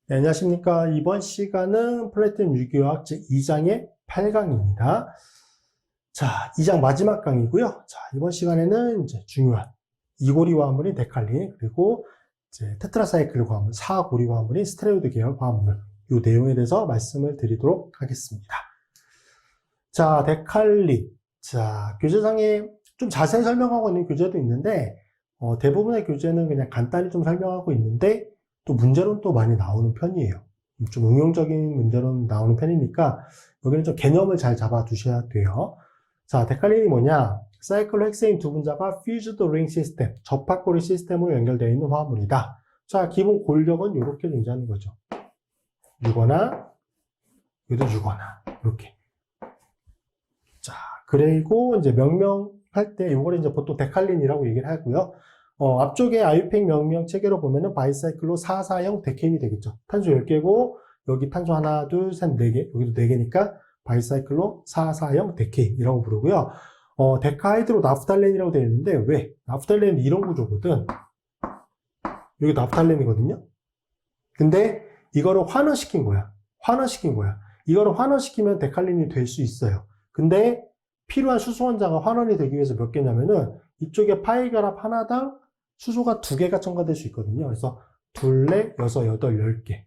네, 안녕하십니까. 이번 시간은 플래티넘 유기화학 제2장의 8강입니다. 자, 2장 마지막 강이고요. 자, 이번 시간에는 이제 중요한 이고리 화합물인 데칼린, 그리고 이제 테트라사이클 화합물, 4고리 화합물인 스테레오이드 계열 화합물, 이 내용에 대해서 말씀을 드리도록 하겠습니다. 자, 데칼린. 자, 교재상에 좀 자세히 설명하고 있는 교재도 있는데, 대부분의 교재는 그냥 간단히 좀 설명하고 있는데, 또 문제로는 또 많이 나오는 편이에요. 좀 응용적인 문제로 나오는 편이니까 여기는 좀 개념을 잘 잡아 두셔야 돼요. 자, 데칼린이 뭐냐? 사이클로 헥세인 두 분자가 퓨즈드 링 시스템, 접합고리 시스템으로 연결되어 있는 화합물이다. 자, 기본 골격은 이렇게 존재하는 거죠. 유거나, 여기도 유거나, 이렇게. 자, 그리고 이제 명명할 때 이걸 이제 보통 데칼린이라고 얘기를 하고요. 앞쪽에 아유팩 명명 체계로 보면은 바이사이클로 4,4형 데케인이 되겠죠. 탄소 10개고, 여기 탄소 하나, 둘, 셋, 4개, 여기도 4개니까 바이사이클로 4,4형 데케인이라고 부르고요. 데카하이드로 나프탈렌이라고 되어 있는데, 왜? 나프탈렌은 이런 구조거든. 여기 나프탈렌이거든요. 근데 이거를 환원시킨 거야. 이거를 환원시키면 데칼린이 될 수 있어요. 근데 필요한 수소 원자가 환원이 되기 위해서 몇 개냐면은 이쪽에 파이 결합 하나당 수소가 2개가 첨가될 수 있거든요. 그래서 2, 4, 6, 8, 10개.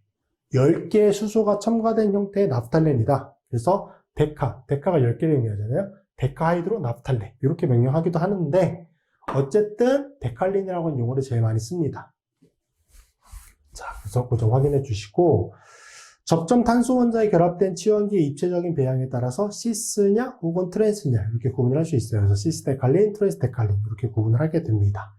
10개의 수소가 첨가된 형태의 나프탈렌이다. 그래서 데카가 10개를 의미하잖아요. 데카하이드로 나프탈렌. 이렇게 명명하기도 하는데, 어쨌든 데칼린이라고 하는 용어를 제일 많이 씁니다. 자, 그래서 그거 좀 확인해 주시고, 접점 탄소 원자에 결합된 치원기의 입체적인 배양에 따라서 시스냐 혹은 트랜스냐 이렇게 구분을 할 수 있어요. 그래서 시스 데칼린, 트랜스 데칼린 이렇게 구분을 하게 됩니다.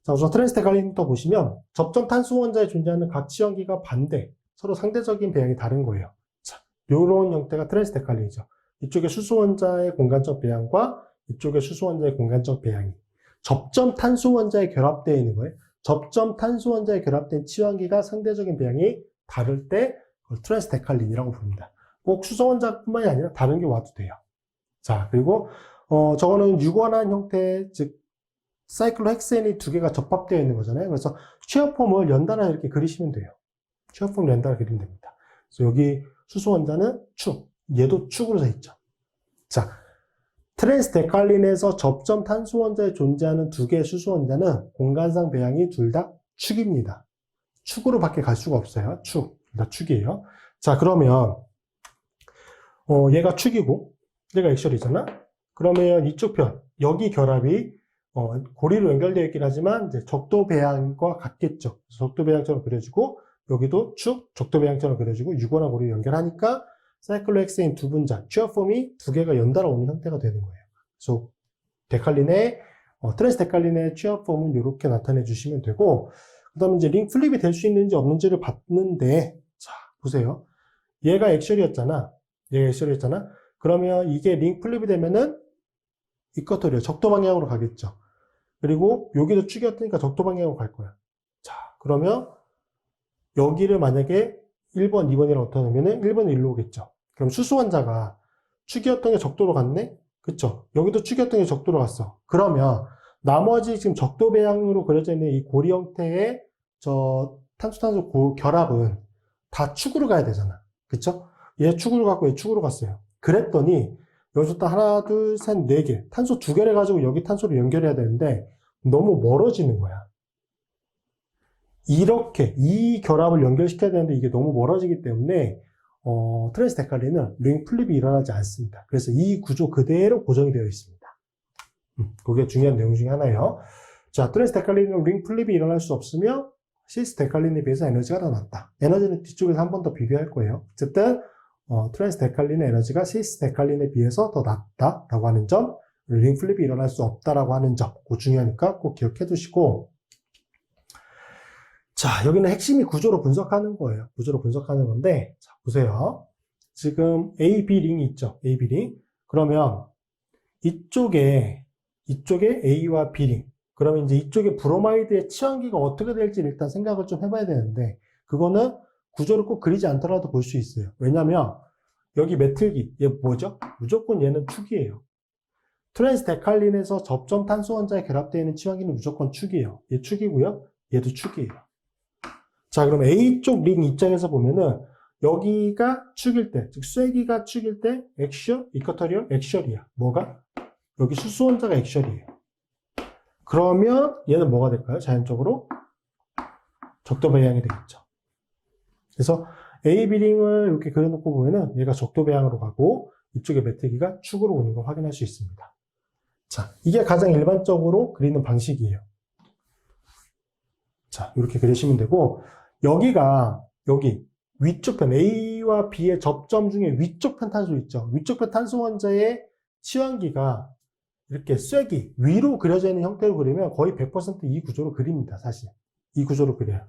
자, 우선 트랜스 데칼린부터 보시면 접점 탄소 원자에 존재하는 각 치원기가 반대, 서로 상대적인 배양이 다른 거예요. 자, 이런 형태가 트랜스 데칼린이죠. 이쪽에 수소 원자의 공간적 배양과 이쪽에 수소 원자의 공간적 배양이 접점 탄소 원자에 결합되어 있는 거예요. 접점 탄소 원자에 결합된 치원기가 상대적인 배양이 다를 때 트랜스 데칼린이라고 부릅니다. 꼭 수소 원자뿐만이 아니라 다른 게 와도 돼요. 자, 그리고 저거는 유관한 형태, 즉 사이클로 헥센이 2개가 접합되어 있는 거잖아요. 그래서 취합폼을 연달아 이렇게 그리시면 돼요. 취합폼을 연달아 그리면 됩니다. 그래서 여기 수소 원자는 축, 얘도 축으로 돼 있죠. 자, 트랜스 데칼린에서 접점 탄소 원자에 존재하는 2개의 수소 원자는 공간상 배양이 둘 다 축입니다. 축으로 밖에 갈 수가 없어요. 축. 다 축이에요. 자, 그러면 얘가 축이고 얘가 액셜이잖아. 그러면 이쪽 편 여기 결합이 고리로 연결되어 있긴 하지만 이제 적도 배양과 같겠죠. 적도 배양처럼 그려지고 여기도 축, 적도 배양처럼 그려지고 유관화 고리로 연결하니까 사이클로 헥세인 두 분자 취합폼이 2개가 연달아 오는 형태가 되는 거예요. 그래서 데칼린의 트랜스 데칼린의 취합폼은 이렇게 나타내 주시면 되고, 그 다음에 이제 링 플립이 될 수 있는지 없는지를 봤는데, 자, 보세요. 얘가 액셜이었잖아. 그러면 이게 링 플립이 되면은 이쿼터리어, 적도 방향으로 가겠죠. 그리고 여기도 축이었으니까 적도 방향으로 갈 거야. 자, 그러면 여기를 만약에 1번, 2번이라고 나타내면은 1번은 일로 오겠죠. 그럼 수소 원자가 축이었던 게 적도로 갔네? 그쵸? 여기도 축이었던 게 적도로 갔어. 그러면 나머지 지금 적도 배양으로 그려져 있는 이 고리 형태의 탄소 결합은 다 축으로 가야 되잖아. 그쵸? 얘 축으로 갔고 얘 축으로 갔어요. 그랬더니 여기서 또 하나, 둘, 셋, 4개. 탄소 2개를 가지고 여기 탄소를 연결해야 되는데 너무 멀어지는 거야. 이렇게 이 결합을 연결시켜야 되는데 이게 너무 멀어지기 때문에 트랜스 데칼린은 링 플립이 일어나지 않습니다. 그래서 이 구조 그대로 고정이 되어 있습니다. 그게 중요한 내용 중에 하나예요. 자, 트랜스 데칼린은 링 플립이 일어날 수 없으며 시스 데칼린에 비해서 에너지가 더 낮다. 에너지는 뒤쪽에서 한 번 더 비교할 거예요. 어쨌든 트랜스 데칼린의 에너지가 시스 데칼린에 비해서 더 낮다라고 하는 점, 링 플립이 일어날 수 없다라고 하는 점, 그거 중요하니까 꼭 기억해 두시고, 자, 여기는 핵심이 구조로 분석하는 거예요. 구조로 분석하는 건데, 자, 보세요. 지금 A, B 링이 있죠. A, B 링. 그러면 이쪽에 A와 B 링. 그러면 이제 이쪽에 브로마이드의 치환기가 어떻게 될지 일단 생각을 좀 해봐야 되는데, 그거는 구조를 꼭 그리지 않더라도 볼 수 있어요. 왜냐면 여기 메틸기, 얘 뭐죠? 무조건 얘는 축이에요. 트랜스 데칼린에서 접점 탄소 원자에 결합되어 있는 치환기는 무조건 축이에요. 얘 축이고요. 얘도 축이에요. 자, 그럼 A쪽 링 입장에서 보면은 여기가 축일 때, 즉 쐐기가 축일 때 액션, 이쿼터리얼, 액션이야. 뭐가? 여기 수소원자가 액션이에요. 그러면 얘는 뭐가 될까요? 자연적으로 적도 배양이 되겠죠. 그래서 A, B링을 이렇게 그려놓고 보면은 얘가 적도 배양으로 가고 이쪽에 메뚜기가 축으로 오는 걸 확인할 수 있습니다. 자, 이게 가장 일반적으로 그리는 방식이에요. 자, 이렇게 그리시면 되고, 여기 위쪽 편, A와 B의 접점 중에 위쪽 편 탄소 있죠. 위쪽 편 탄소 원자의 치환기가 이렇게 쐐기, 위로 그려져 있는 형태로 그리면 거의 100% 이 구조로 그립니다, 사실. 이 구조로 그려요.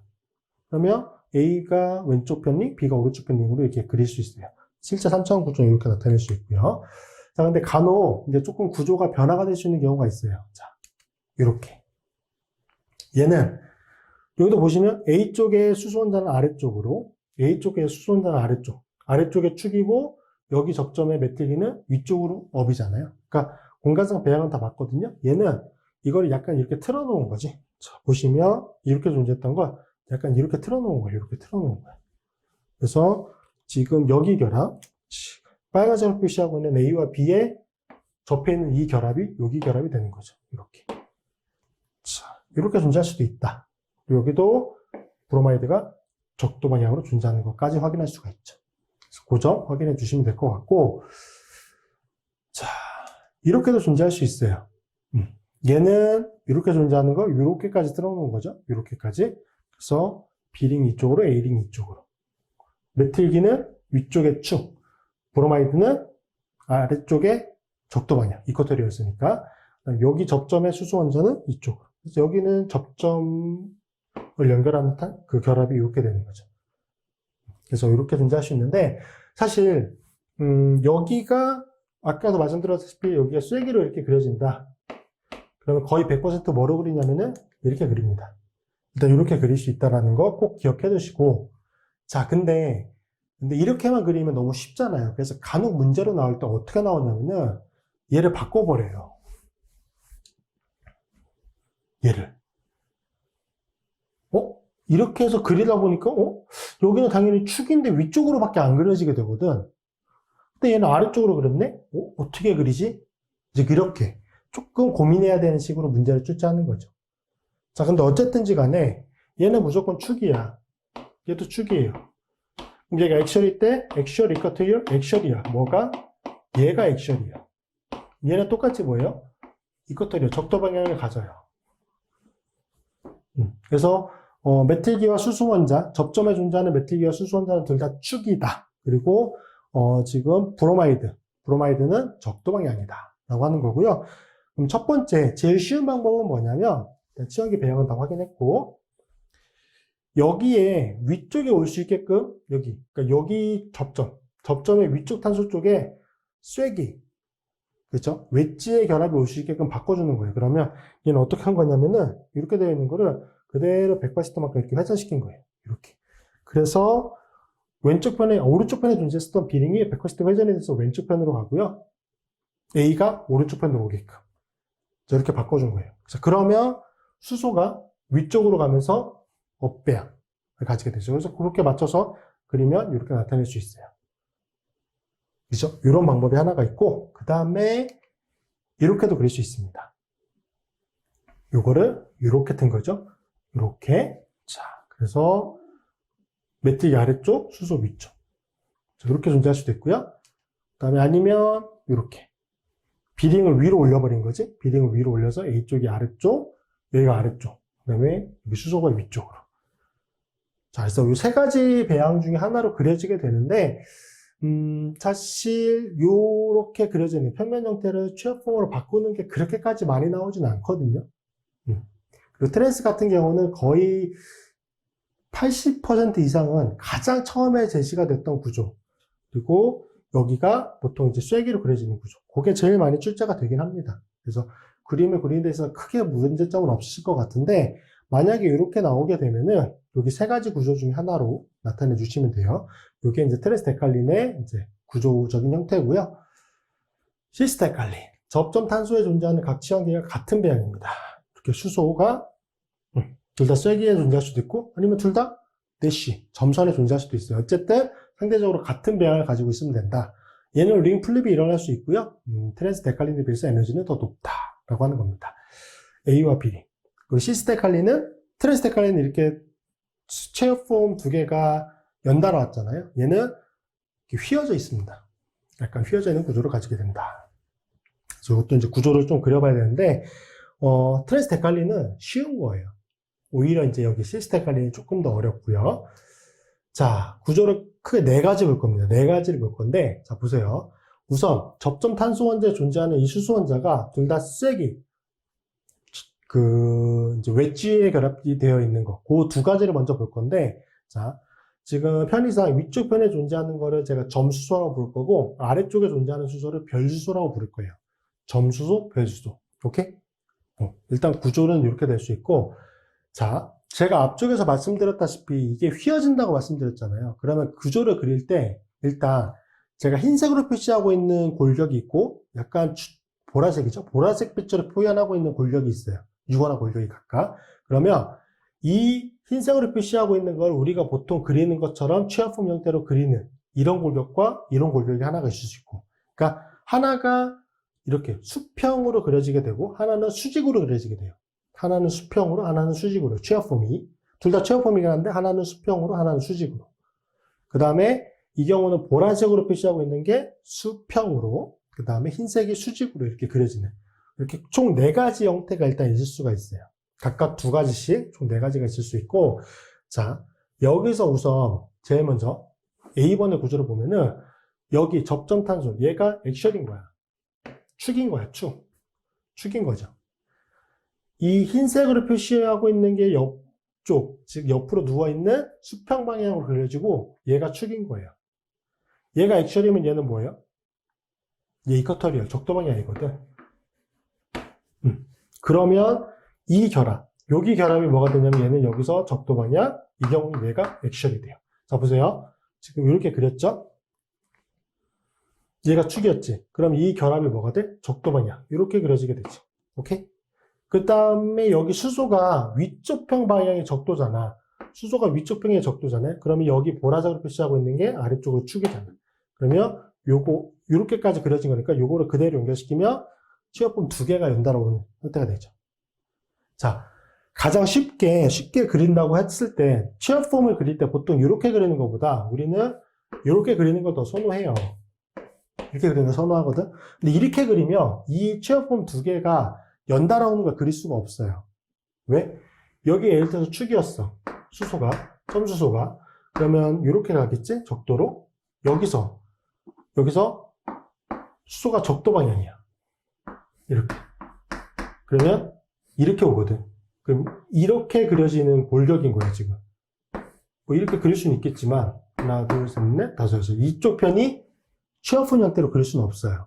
그러면 A가 왼쪽 편 링, B가 오른쪽 편 링으로 이렇게 그릴 수 있어요. 실제 3차원 구조는 이렇게 나타낼 수 있고요. 자, 근데 간혹 이제 조금 구조가 변화가 될 수 있는 경우가 있어요. 자, 이렇게. 얘는, 여기도 보시면 A쪽의 수소원자는 아래쪽으로, A쪽의 수소원자는 아래쪽에 축이고, 여기 접점의 메틸기는 위쪽으로 업이잖아요. 그러니까 공간상 배양은 다 맞거든요. 얘는 이걸 약간 이렇게 틀어놓은 거지. 자, 보시면 이렇게 존재했던 걸 약간 이렇게 틀어놓은 거예요. 이렇게 틀어놓은 거예요. 그래서 지금 여기 결합, 빨간색으로 표시하고 있는 A와 B에 접해 있는 이 결합이 여기 결합이 되는 거죠. 이렇게. 자, 이렇게 존재할 수도 있다. 여기도 브로마이드가 적도 방향으로 존재하는 것까지 확인할 수가 있죠. 그래서 그 점 확인해 주시면 될 것 같고, 자, 이렇게도 존재할 수 있어요. 얘는 이렇게 존재하는 거 이렇게까지 틀어놓은 거죠. 이렇게까지. 그래서 B링 이쪽으로, A링 이쪽으로. 메틸기는 위쪽에 축, 브로마이드는 아래쪽에 적도 방향, 이쿼터리였으니까 여기 접점의 수소 원자는 이쪽으로. 그래서 여기는 접점을 연결하는 그 결합이 이렇게 되는 거죠. 그래서 이렇게 존재할 수 있는데 사실 여기가 아까도 말씀드렸다시피 여기가 쐐기로 이렇게 그려진다. 그러면 거의 100% 뭐로 그리냐면은 이렇게 그립니다. 일단 이렇게 그릴 수 있다는 거 꼭 기억해 두시고, 자, 근데 이렇게만 그리면 너무 쉽잖아요. 그래서 간혹 문제로 나올 때 어떻게 나오냐면은 얘를 바꿔버려요. 얘를. 이렇게 해서 그리다 보니까 여기는 당연히 축인데 위쪽으로밖에 안 그려지게 되거든. 근데 얘는 아래쪽으로 그렸네? 어떻게 그리지? 이제 이렇게 조금 고민해야 되는 식으로 문제를 출제하는 거죠. 자, 근데 어쨌든지 간에 얘는 무조건 축이야. 얘도 축이에요. 그럼 얘가 액션일 때 액션 이쿼터리얼 액션이야. 뭐가? 얘가 액션이야. 얘는 똑같이 뭐예요? 이쿼터리얼 적도 방향을 가져요. 그래서 메틸기와 수소원자, 접점에 존재하는 메틸기와 수소원자는 둘 다 축이다. 그리고 지금 브로마이드는 적도 방향이다 라고 하는 거고요. 그럼 첫 번째 제일 쉬운 방법은 뭐냐면 치환기 배양은 다 확인했고, 여기에 위쪽에 올 수 있게끔 그러니까 여기 접점의 위쪽 탄소 쪽에 쐐기, 그렇죠? 웨지의 결합이 올 수 있게끔 바꿔주는 거예요. 그러면 얘는 어떻게 한 거냐면은 이렇게 되어 있는 거를 그대로 180도만큼 이렇게 회전시킨 거예요. 이렇게. 그래서 오른쪽 편에 존재했었던 B링이 180도 회전이 돼서 왼쪽 편으로 가고요. A가 오른쪽 편으로 오게끔. 이렇게 바꿔준 거예요. 그러면 수소가 위쪽으로 가면서 업배양을 가지게 되죠. 그래서 그렇게 맞춰서 그리면 이렇게 나타낼 수 있어요. 그죠? 이런 방법이 하나가 있고, 그 다음에 이렇게도 그릴 수 있습니다. 요거를 이렇게 튼 거죠. 이렇게. 자, 그래서 메틸기 아래쪽, 수소 위쪽. 자, 이렇게 존재할 수도 있고요. 그 다음에 아니면 이렇게. B링을 위로 올려버린 거지. B링을 위로 올려서 A쪽이 아래쪽, 여기가 아래쪽. 그 다음에 여기 수소가 위쪽으로. 자, 그래서 이 세 가지 배양 중에 하나로 그려지게 되는데, 사실 요렇게 그려지는 평면 형태를 취합form으로 바꾸는 게 그렇게까지 많이 나오진 않거든요. 그리고 트랜스 같은 경우는 거의 80% 이상은 가장 처음에 제시가 됐던 구조, 그리고 여기가 보통 이제 쐐기로 그려지는 구조, 그게 제일 많이 출제가 되긴 합니다. 그래서 그림을 그리는 데 있어서 크게 문제점은 없으실 것 같은데, 만약에 이렇게 나오게 되면은 여기 세 가지 구조 중에 하나로 나타내 주시면 돼요. 이게 이제 트랜스 데칼린의 이제 구조적인 형태고요. 시스 데칼린, 접점 탄소에 존재하는 각 치환기가 같은 배양입니다. 이렇게 수소가 둘 다 쐐기에 존재할 수도 있고, 아니면 둘 다 대시, 점선에 존재할 수도 있어요. 어쨌든 상대적으로 같은 배양을 가지고 있으면 된다. 얘는 링 플립이 일어날 수 있고요. 트랜스데칼린에 비해서 에너지는 더 높다라고 하는 겁니다. A와 B. 그리고 시스데칼린은 트랜스데칼린은 이렇게 체어폼 두 개가 연달아 왔잖아요. 얘는 이렇게 휘어져 있습니다. 약간 휘어져 있는 구조를 가지게 된다. 그래서 이것도 이제 구조를 좀 그려봐야 되는데, 트랜스데칼린은 쉬운 거예요. 오히려 이제 여기 시스데칼린이 조금 더 어렵고요. 자, 구조를 크게 네 가지 볼 겁니다. 네 가지를 볼 건데, 자, 보세요. 우선, 접점 탄소 원자에 존재하는 이 수소 원자가 둘 다 쐐기, 이제 웨지에 결합이 되어 있는 거. 그 두 가지를 먼저 볼 건데, 자, 지금 편의상 위쪽 편에 존재하는 거를 제가 점수소라고 부를 거고, 아래쪽에 존재하는 수소를 별수소라고 부를 거예요. 점수소, 별수소. 오케이? 일단 구조는 이렇게 될 수 있고, 자, 제가 앞쪽에서 말씀드렸다시피 이게 휘어진다고 말씀드렸잖아요. 그러면 구조를 그릴 때 일단 제가 흰색으로 표시하고 있는 골격이 있고 약간 보라색이죠. 보라색 빛으로 표현하고 있는 골격이 있어요. 유관한 골격이 각각. 그러면 이 흰색으로 표시하고 있는 걸 우리가 보통 그리는 것처럼 취합품 형태로 그리는 이런 골격과 이런 골격이 하나가 있을 수 있고, 그러니까 하나가 이렇게 수평으로 그려지게 되고 하나는 수직으로 그려지게 돼요. 하나는 수평으로, 하나는 수직으로, 취합폼이. 둘 다 취합폼이긴 한데, 하나는 수평으로, 하나는 수직으로. 그 다음에, 이 경우는 보라색으로 표시하고 있는 게 수평으로, 그 다음에 흰색이 수직으로 이렇게 그려지는. 이렇게 총 4가지 형태가 일단 있을 수가 있어요. 각각 2가지씩, 총 4가지가 있을 수 있고, 자, 여기서 우선, 제일 먼저, A번의 구조를 보면은, 여기 접점탄소, 얘가 액션인 거야. 축인 거야, 축. 축인 거죠. 이 흰색으로 표시하고 있는 게 옆쪽, 즉 옆으로 누워있는 수평 방향으로 그려지고 얘가 축인 거예요. 얘가 액션이면 얘는 뭐예요? 얘 이쿼터리얼, 적도 방향이거든. 그러면 이 결합, 여기 결합이 뭐가 되냐면 얘는 여기서 적도 방향, 이 경우는 얘가 액션이 돼요. 자, 보세요. 지금 이렇게 그렸죠? 얘가 축이었지. 그럼 이 결합이 뭐가 돼? 적도 방향. 이렇게 그려지게 되지. 오케이? 그 다음에 여기 수소가 위쪽평 방향의 적도잖아. 수소가 위쪽평의 적도잖아요. 그러면 여기 보라색으로 표시하고 있는 게 아래쪽으로 축이잖아. 그러면 요거, 요렇게까지 그려진 거니까 요거를 그대로 연결시키면 취합품 2개가 연달아 오는 형태가 되죠. 자, 가장 쉽게 그린다고 했을 때, 취합폼을 그릴 때 보통 이렇게 그리는 것보다 우리는 이렇게 그리는 걸 더 선호해요. 이렇게 그리는 걸 선호하거든. 근데 이렇게 그리면 이 취합폼 2개가 연달아 오는 걸 그릴 수가 없어요. 왜? 여기 예를 들어서 축이었어. 수소가, 점수소가. 그러면 이렇게 가겠지? 적도로. 여기서 수소가 적도 방향이야. 이렇게. 그러면 이렇게 오거든. 그럼 이렇게 그려지는 골격인 거야, 지금. 뭐 이렇게 그릴 수는 있겠지만, 하나, 둘, 셋, 넷, 다섯, 여섯. 이쪽 편이 취합품 형태로 그릴 수는 없어요.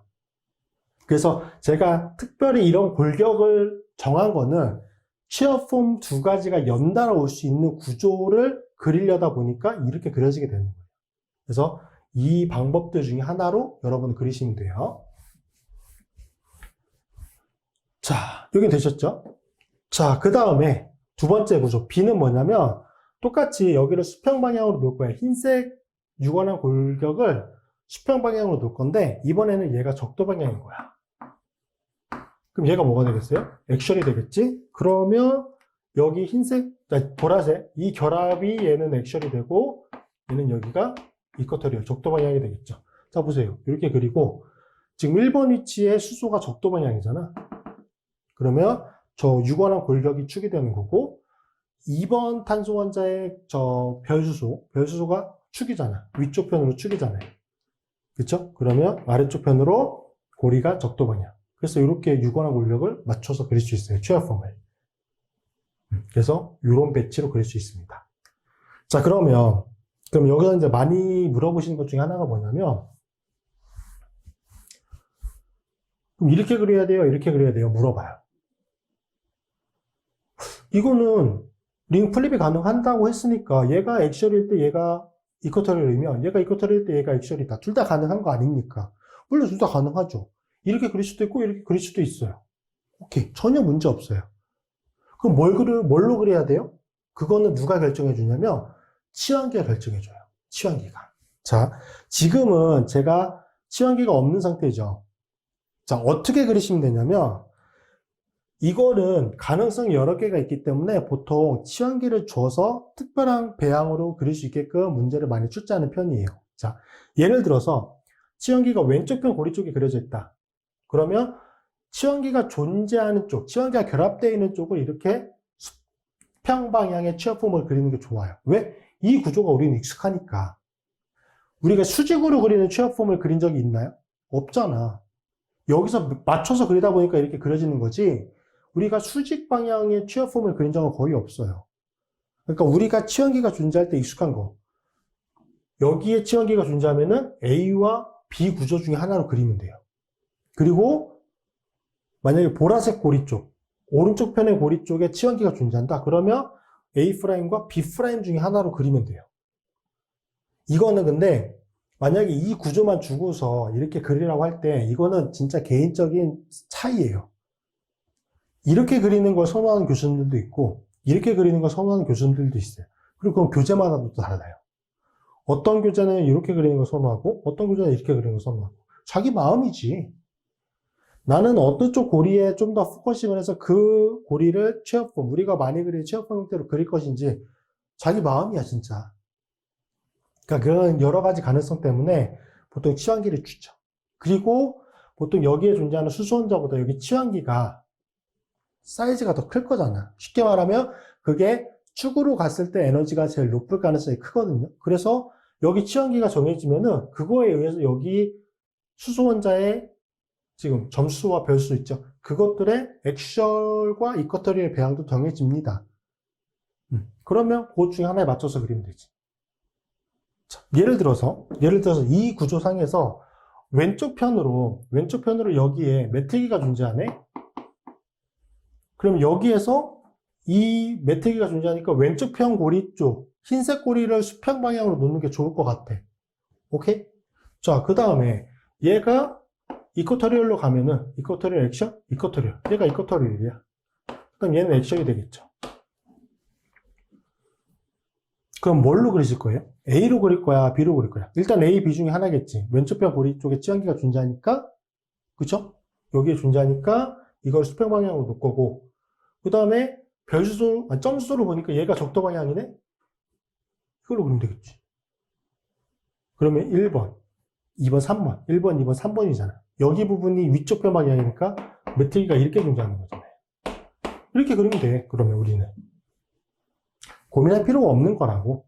그래서 제가 특별히 이런 골격을 정한 거는 취합폼 2가지가 연달아 올 수 있는 구조를 그리려다 보니까 이렇게 그려지게 되는 거예요. 그래서 이 방법들 중에 하나로 여러분 그리시면 돼요. 자, 여기 되셨죠? 자, 그 다음에 2번째 구조 B는 뭐냐면 똑같이 여기를 수평 방향으로 놓을 거예요. 흰색 유관한 골격을 수평 방향으로 놓을 건데 이번에는 얘가 적도 방향인 거야. 그럼 얘가 뭐가 되겠어요? 액션이 되겠지? 그러면 여기 흰색, 보라색 이 결합이 얘는 액션이 되고 얘는 여기가 이쿼터리얼 적도 방향이 되겠죠. 자, 보세요. 이렇게 그리고 지금 1번 위치에 수소가 적도 방향이잖아. 그러면 저 유관한 골격이 축이 되는 거고 2번 탄소 원자의 저 별수소가 축이잖아. 위쪽 편으로 축이잖아요. 그쵸? 그러면 아래쪽 편으로 고리가 적도 방향. 그래서 이렇게 유관한 골격을 맞춰서 그릴 수 있어요. 취합폼을. 그래서 이런 배치로 그릴 수 있습니다. 자, 그럼 여기서 이제 많이 물어보시는 것 중에 하나가 뭐냐면, 그럼 이렇게 그려야 돼요? 이렇게 그려야 돼요? 물어봐요. 이거는 링 플립이 가능한다고 했으니까 얘가 액션일 때 얘가 이쿼터리얼이면 얘가 이쿼터리얼일 때 얘가 액션이다. 둘 다 가능한 거 아닙니까? 물론 둘 다 가능하죠. 이렇게 그릴 수도 있고 이렇게 그릴 수도 있어요. 오케이. 전혀 문제 없어요. 그럼 뭘로 그려야 돼요? 그거는 누가 결정해 주냐면 치환기가 결정해줘요. 치환기가. 자, 지금은 제가 치환기가 없는 상태죠. 자, 어떻게 그리시면 되냐면, 이거는 가능성이 여러 개가 있기 때문에 보통 치환기를 줘서 특별한 배양으로 그릴 수 있게끔 문제를 많이 출제하는 편이에요. 자, 예를 들어서 치환기가 왼쪽 편 고리 쪽에 그려져 있다. 그러면 치환기가 존재하는 쪽, 치환기가 결합되어 있는 쪽을 이렇게 수평 방향의 취합폼을 그리는 게 좋아요. 왜? 이 구조가 우리는 익숙하니까. 우리가 수직으로 그리는 취합폼을 그린 적이 있나요? 없잖아. 여기서 맞춰서 그리다 보니까 이렇게 그려지는 거지, 우리가 수직 방향의 취합폼을 그린 적은 거의 없어요. 그러니까 우리가 치환기가 존재할 때 익숙한 거, 여기에 치환기가 존재하면은 A와 B 구조 중에 하나로 그리면 돼요. 그리고 만약에 보라색 고리 쪽, 오른쪽 편의 고리 쪽에 치환기가 존재한다. 그러면 A'과 B' 중에 하나로 그리면 돼요. 이거는 근데 만약에 이 구조만 주고서 이렇게 그리라고 할 때 이거는 진짜 개인적인 차이예요. 이렇게 그리는 걸 선호하는 교수님들도 있고 이렇게 그리는 걸 선호하는 교수님들도 있어요. 그리고 그건 교재마다도 달라요. 어떤 교재는 이렇게 그리는 걸 선호하고 어떤 교재는 이렇게 그리는 걸 선호하고. 자기 마음이지. 나는 어떤 쪽 고리에 좀 더 포커싱을 해서 그 고리를 취합폼, 우리가 많이 그리는 취합폼 형태로 그릴 것인지 자기 마음이야 진짜. 그러니까 그런 여러 가지 가능성 때문에 보통 치환기를 주죠. 그리고 보통 여기에 존재하는 수소원자보다 여기 치환기가 사이즈가 더 클 거잖아. 쉽게 말하면 그게 축으로 갔을 때 에너지가 제일 높을 가능성이 크거든요. 그래서 여기 치환기가 정해지면은 그거에 의해서 여기 수소원자의 지금 점수와 별수 있죠. 그것들의 액셜과 이쿼터리의 배양도 정해집니다. 그러면 그 중에 하나에 맞춰서 그리면 되지. 자, 예를 들어서 이 구조상에서 왼쪽 편으로 여기에 메트기가 존재하네. 그럼 여기에서 이 메트기가 존재하니까 왼쪽 편 고리 쪽 흰색 고리를 수평 방향으로 놓는 게 좋을 것 같아. 오케이? 자, 그 다음에 얘가 이쿼터리얼로 가면은 이쿼터리얼 액션? 이쿼터리얼. 얘가 이쿼터리얼이야. 그럼 얘는 액션이 되겠죠. 그럼 뭘로 그리실 거예요? A로 그릴 거야? B로 그릴 거야? 일단 A, B 중에 하나겠지. 왼쪽 편 고리 쪽에 치환기가 존재하니까, 그쵸? 여기에 존재하니까 이걸 수평 방향으로 놓을 거고, 그 다음에 별수소, 점수소로 보니까 얘가 적도 방향이네? 이걸로 그리면 되겠지. 그러면 1번, 2번, 3번. 1번, 2번, 3번이잖아. 여기 부분이 위쪽 편 방향이니까 메트기가 이렇게 존재하는 거잖아요. 이렇게 그리면 돼. 그러면 우리는. 고민할 필요가 없는 거라고.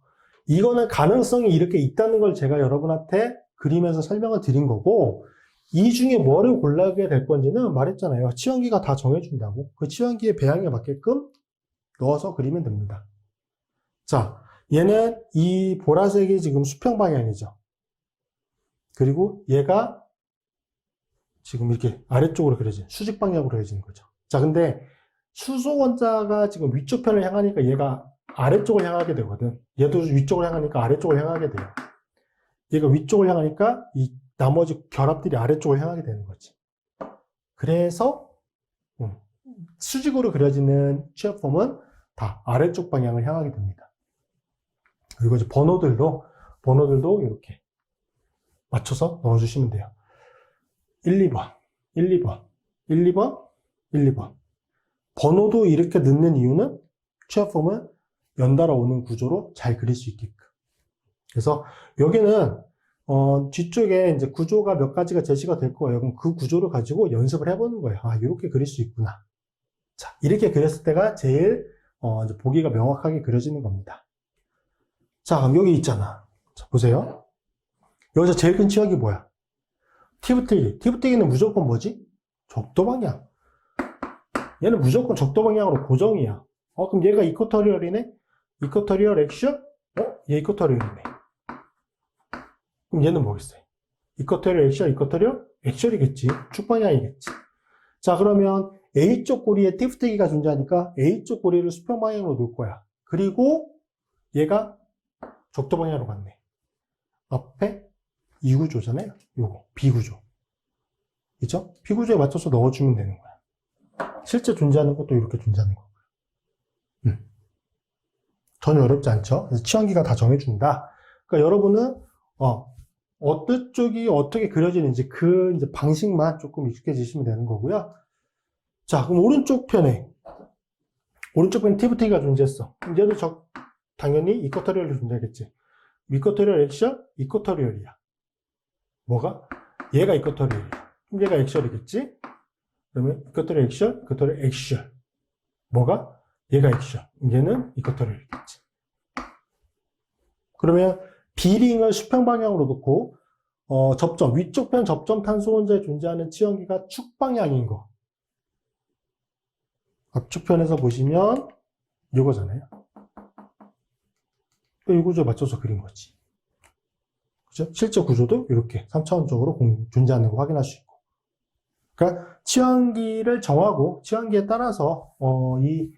이거는 가능성이 이렇게 있다는 걸 제가 여러분한테 그리면서 설명을 드린 거고, 이 중에 뭐를 골라게 될 건지는 말했잖아요. 치환기가 다 정해준다고. 그 치환기의 배양에 맞게끔 넣어서 그리면 됩니다. 자, 얘는 이 보라색이 지금 수평 방향이죠. 그리고 얘가 지금 이렇게 아래쪽으로 그려진, 수직 방향으로 그려지는 거죠. 자, 근데 수소 원자가 지금 위쪽 편을 향하니까 얘가 아래쪽을 향하게 되거든. 얘도 위쪽을 향하니까 아래쪽을 향하게 돼요. 얘가 위쪽을 향하니까 이 나머지 결합들이 아래쪽을 향하게 되는 거지. 그래서 수직으로 그려지는 취합폼은 다 아래쪽 방향을 향하게 됩니다. 그리고 이제 번호들도 이렇게 맞춰서 넣어주시면 돼요. 1, 2번, 1, 2번, 1, 2번, 1, 2번. 번호도 이렇게 넣는 이유는 취합폼은 연달아 오는 구조로 잘 그릴 수 있게끔. 그래서 여기는 뒤쪽에 이제 구조가 몇 가지가 제시가 될 거예요. 그럼 그 구조를 가지고 연습을 해보는 거예요. 아, 이렇게 그릴 수 있구나. 자, 이렇게 그렸을 때가 제일 이제 보기가 명확하게 그려지는 겁니다. 자, 그럼 여기 있잖아. 자, 보세요. 여기서 제일 큰 치역이 뭐야? 티브뜨기. 티브뜨기는 무조건 뭐지? 적도 방향. 얘는 무조건 적도 방향으로 고정이야. 그럼 얘가 이쿼터리얼이네? 이쿼터리얼 액션? 얘 이쿼터리얼이네. 그럼 얘는 뭐겠어요? 이쿼터리얼 액션, 이쿼터리얼 액션이겠지. 축방향이겠지. 자, 그러면 A쪽 고리에 티프트기가 존재하니까 A쪽 고리를 수평 방향으로 놓을 거야. 그리고 얘가 적도 방향으로 갔네. 앞에 이 구조잖아요. 요거 B구조. 그죠? B구조에 맞춰서 넣어주면 되는 거야. 실제 존재하는 것도 이렇게 존재하는 거고요. 전혀 어렵지 않죠. 그래서 치환기가 다 정해준다. 그러니까 여러분은 어떤 쪽이 어떻게 그려지는지 그 이제 방식만 조금 익숙해지시면 되는 거고요. 자, 그럼 오른쪽 편에 티브테기가 존재했어. 얘도 당연히 이쿼터리얼이 존재하겠지. 이쿼터리얼 액션, 이쿼터리얼이야. 뭐가? 얘가 이쿼터리얼이야. 그럼 얘가 액션이겠지? 그러면 이쿼터리얼 액션, 이쿼터리얼 액션. 뭐가? 얘가 액션. 얘는 이쿼터리얼이겠지. 그러면 비링을 수평 방향으로 놓고 위쪽 편 접점 탄소 원자에 존재하는 치환기가 축 방향인 거. 앞쪽 편에서 보시면 이거잖아요. 이 구조에 맞춰서 그린 거지. 그죠? 실제 구조도 이렇게 3차원적으로 존재하는 거 확인할 수 있고. 그러니까 치환기를 정하고 치환기에 따라서 이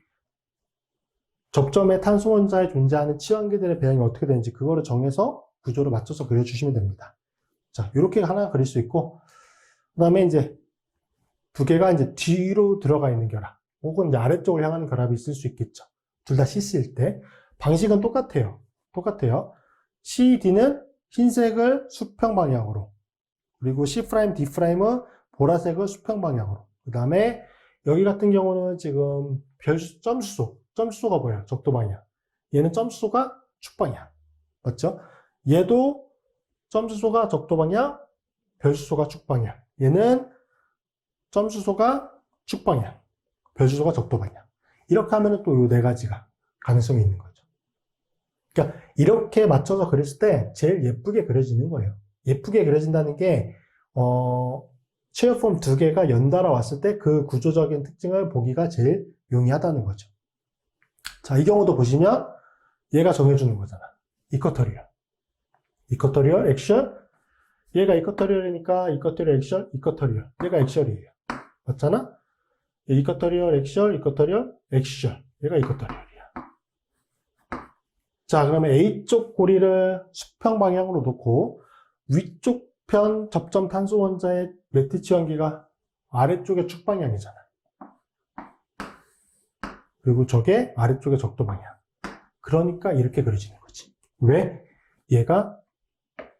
접점의 탄소 원자에 존재하는 치환기들의 배양이 어떻게 되는지 그거를 정해서 구조를 맞춰서 그려주시면 됩니다. 자, 이렇게 하나 그릴 수 있고, 그 다음에 이제 두 개가 이제 뒤로 들어가 있는 결합, 혹은 이제 아래쪽을 향하는 결합이 있을 수 있겠죠. 둘 다 CC일 때. 방식은 똑같아요. CD는 흰색을 수평 방향으로, 그리고 C', D'은 보라색을 수평 방향으로. 그 다음에 여기 같은 경우는 지금 점수소가 뭐야? 적도 방향. 얘는 점수소가 축 방향. 맞죠? 얘도 점수소가 적도 방향, 별수소가 축 방향. 얘는 점수소가 축 방향, 별수소가 적도 방향. 이렇게 하면 또 이 네 가지가 가능성이 있는 거죠. 그러니까 이렇게 맞춰서 그렸을 때 제일 예쁘게 그려지는 거예요. 예쁘게 그려진다는 게 체어폼 두 개가 연달아 왔을 때 그 구조적인 특징을 보기가 제일 용이하다는 거죠. 자, 이 경우도 보시면 얘가 정해주는 거잖아. 이쿼터리얼 액션. 얘가 이쿼터리얼이니까 이쿼터리얼 액션, 이쿼터리얼. 얘가 액션이에요. 맞잖아? 이쿼터리얼 액션, 이쿼터리얼 액션. 얘가 이쿼터리얼이야. 자, 그러면 A쪽 고리를 수평 방향으로 놓고 위쪽 편 접점 탄소 원자의 매트 치환기가 아래쪽의 축 방향이잖아. 그리고 저게 아래쪽의 적도 방향. 그러니까 이렇게 그려지는 거지. 왜? 얘가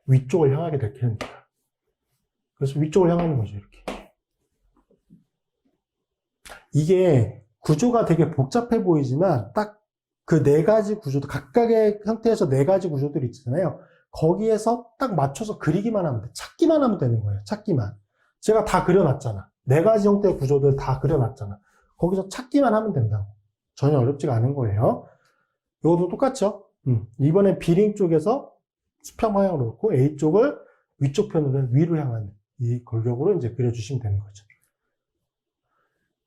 위쪽을 향하게 될 테니까. 그래서 위쪽을 향하는 거죠, 이렇게. 이게 구조가 되게 복잡해 보이지만 딱 그 네 가지 구조도 각각의 형태에서 네 가지 구조들이 있잖아요. 거기에서 딱 맞춰서 그리기만 하면 돼. 찾기만 하면 되는 거예요. 찾기만. 제가 다 그려놨잖아. 네 가지 형태의 구조들 다 그려놨잖아. 거기서 찾기만 하면 된다고. 전혀 어렵지가 않은 거예요. 이것도 똑같죠. 이번엔 B링 쪽에서 수평 방향으로 놓고 A쪽을 위쪽 편으로 위로 향하는 이 골격으로 이제 그려주시면 되는 거죠.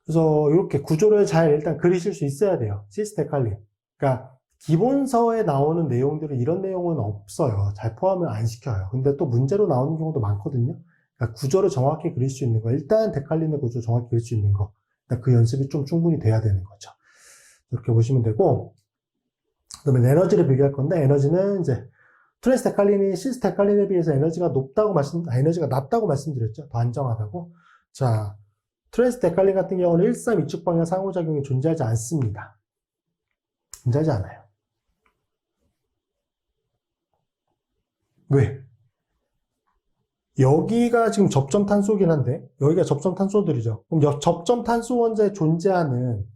그래서 이렇게 구조를 잘 일단 그리실 수 있어야 돼요. 시스테칼린. 그러니까 기본서에 나오는 내용들은 이런 내용은 없어요. 잘 포함을 안 시켜요. 근데 또 문제로 나오는 경우도 많거든요. 그러니까 구조를 정확히 그릴 수 있는 거. 일단 데칼린의 구조 정확히 그릴 수 있는 거. 그 연습이 좀 충분히 돼야 되는 거죠. 이렇게 보시면 되고, 그다음에 에너지를 비교할 건데, 에너지는 이제 트랜스 데칼린이 시스 데칼린에 비해서 에너지가 낮다고 말씀드렸죠. 더 안정하다고. 자, 트랜스 데칼린 같은 경우는 1,3,2축 방향 상호작용이 존재하지 않습니다. 존재하지 않아요. 왜? 여기가 지금 접점 탄소긴 한데, 여기가 접점 탄소들이죠. 그럼 접점 탄소 원자에 존재하는